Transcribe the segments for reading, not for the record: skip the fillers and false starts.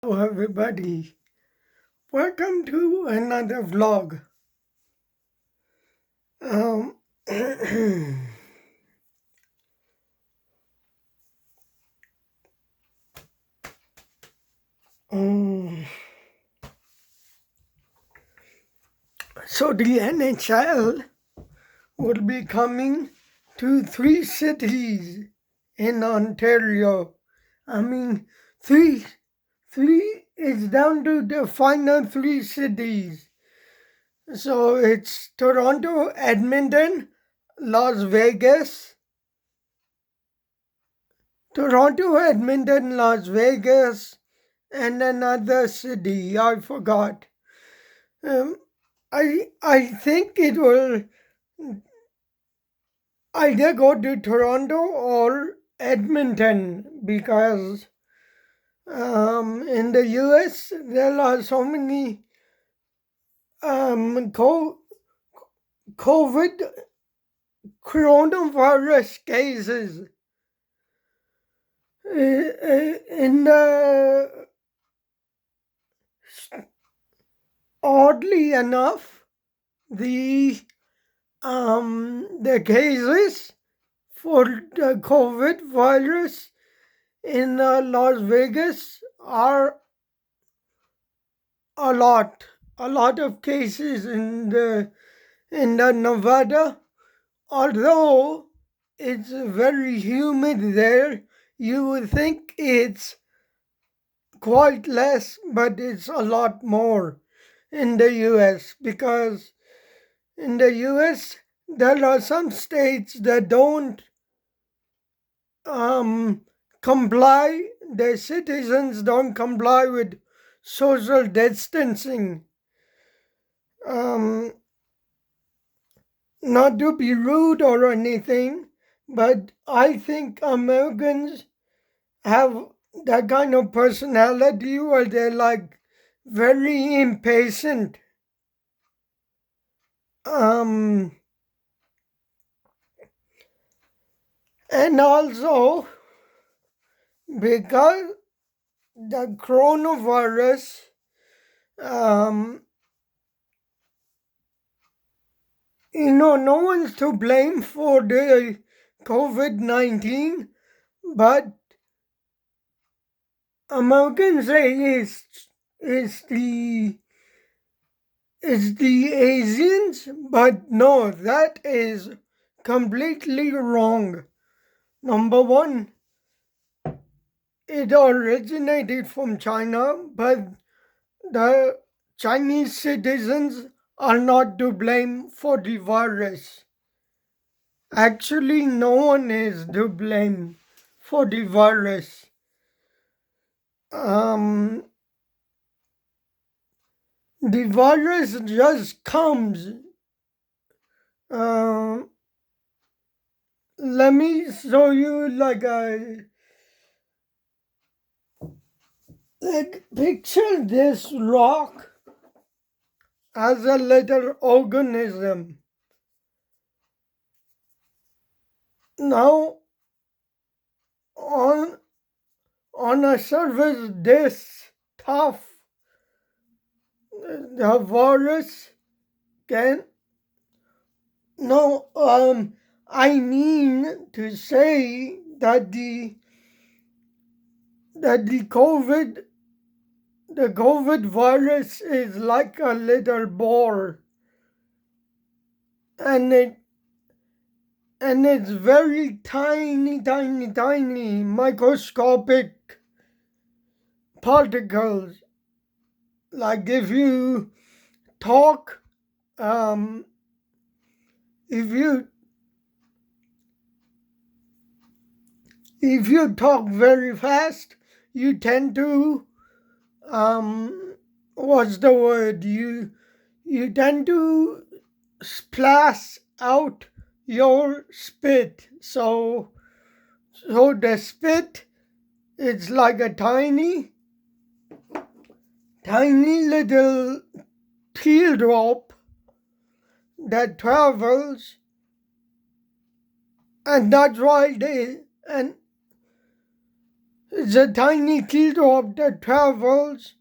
Hello everybody, welcome to another vlog. Um, um, so the NHL will be coming to 3 cities in Ontario. I mean, three, three is down to the final 3 cities. So it's Toronto, Edmonton, Las Vegas, Las Vegas, and another city. I forgot. Um, I think it will either go to Toronto or Edmonton because in the US there are so many COVID coronavirus cases. In the oddly enough, the cases for the COVID virus in Las Vegas are a lot, a lot of cases in the Nevada. Although it's very humid there, you would think it's quite less, but it's a lot more in the U.S. because in the U.S. there are some states that don't um, comply, the citizens don't comply with social distancing. Um, Not to be rude or anything, but I think Americans have that kind of personality where they're like very impatient. Um, and also because the coronavirus um, no one's to blame for the COVID-19, but Americans say it's the Asians, but no, that is completely wrong. Number one, it originated from China, but the Chinese citizens are not to blame for the virus. Actually, no one is to blame for the virus. Um, the virus just comes. Uh, Let me show you like picture this rock as a little organism. Now on a surface this tough, the virus can no I mean to say that the COVID virus is like a little ball, and it's very tiny microscopic particles. Like if you talk, um, if you talk very fast, you tend to what's the word? You tend to splash out your spit. So the spit it's like a tiny little teardrop that travels, and that's why they and It's a tiny teardrop that travels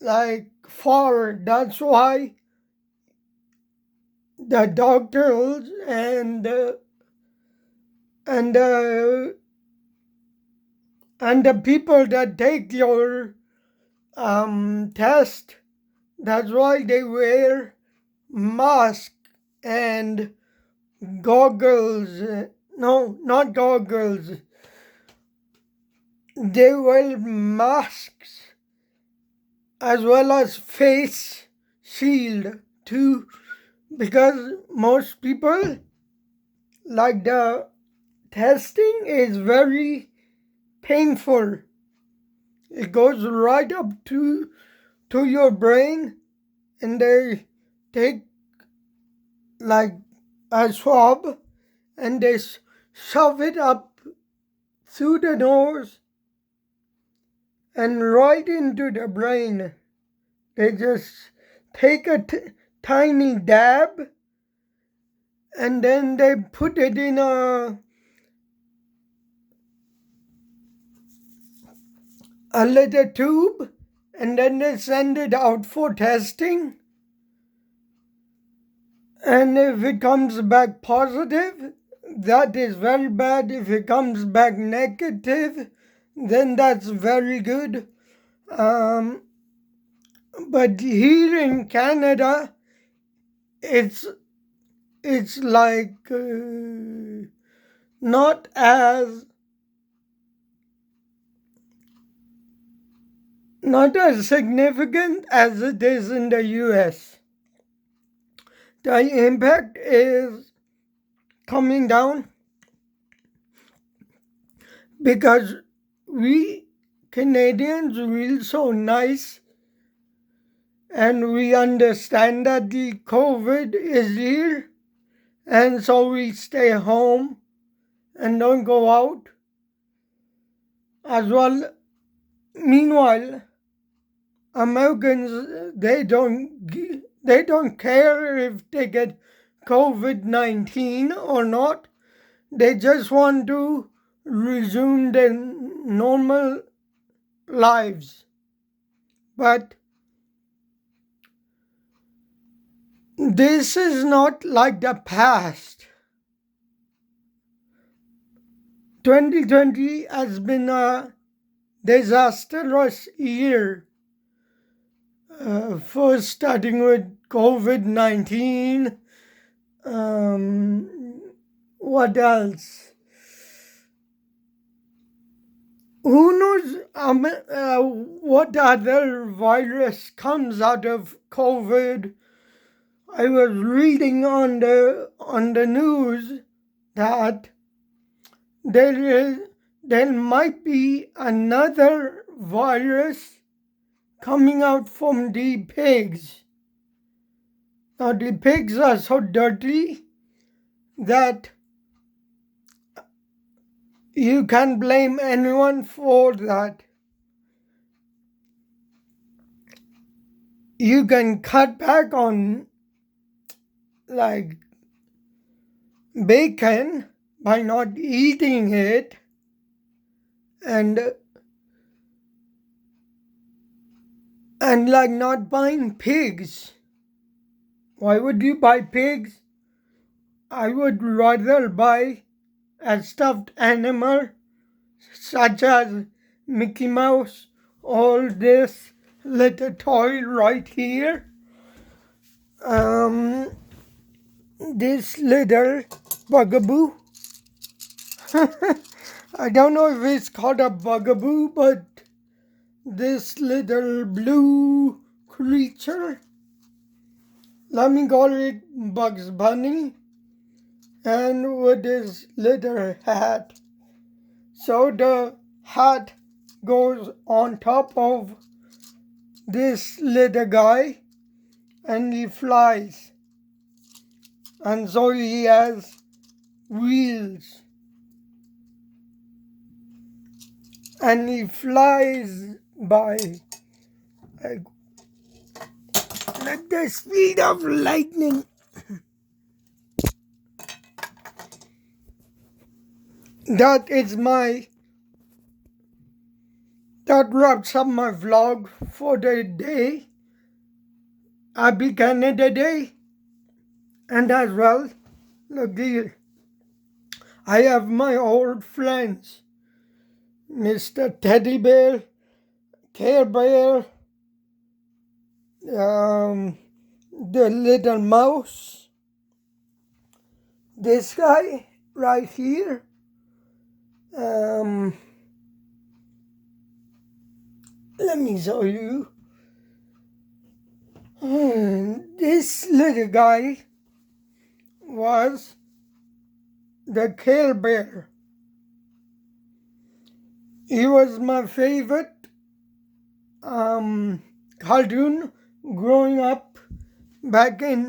like far. That's why the doctors and the people that take your test, that's why they wear masks and goggles. No, not goggles. They wear masks as well as face shield too, because most people, like, the testing is very painful. It goes right up to your brain, and they take like a swab and they shove it up through the nose and right into the brain. They just take a tiny dab and then they put it in a little tube, and then they send it out for testing. And if it comes back positive, that is very bad. If it comes back negative, then that's very good. But here in Canada, it's like not as significant as it is in the US. The impact is coming down because we Canadians, we're so nice, and we understand that the COVID is here, and so we stay home and don't go out as well. Meanwhile, Americans, they don't care if they get COVID-19 or not. They just want to resume their normal lives. But this is not like the past. 2020 has been a disastrous year. First, starting with COVID-19. What else? Who knows what other virus comes out of COVID? I was reading on the news that there might be another virus coming out from the pigs. Now the pigs are so dirty that you can't blame anyone for that. You can cut back on like bacon by not eating it, and like not buying pigs. Why would you buy pigs? I would rather buy a stuffed animal such as Mickey Mouse or this little toy right here. This little bugaboo. I don't know if it's called a bugaboo, but this little blue creature, let me call it Bugs Bunny, and with his little hat. So the hat goes on top of this little guy and he flies. And so he has wheels. And he flies by like the speed of lightning. That is my that wraps up my vlog for the day. Happy Canada Day. And as well, look here, I have my old friends, Mr. Teddy Bear, Care Bear, the little mouse, this guy right here, let me show you. This little guy was the Care Bear. He was my favorite cartoon growing up back in